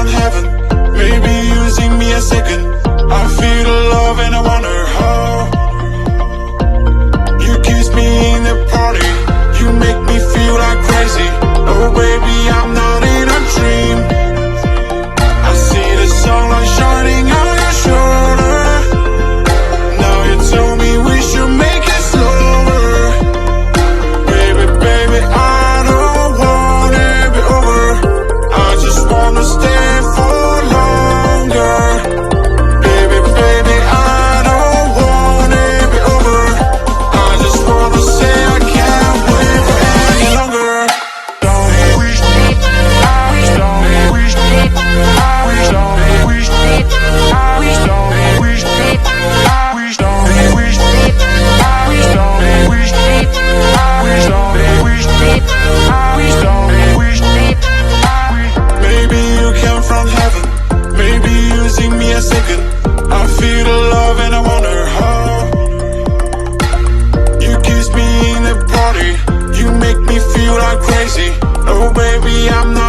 from heaven, maybe using me a second. I feel the love and I wonder how. You kiss me in the party, you make me feel like crazy. Oh baby, I'm not in a dream. I see the sunlight shining on your shoulder. Now you tell me we should make it slower. Baby, baby, I don't want it be over. I just wanna stay for longer. Baby, baby, I don't want it be over. I just wanna say I can't wait for any longer. Don't wish, I wish, don't wish, I wish, don't wish, I wish, don't wish, I wish, don't wish, I wish, don't wish, I wish, don't wish, I wish, don't wish, I wish. Maybe you came from heaven, maybe using me a second. I feel the love and I wonder how. You kiss me in the party, you make me feel like crazy. Oh baby, I'm not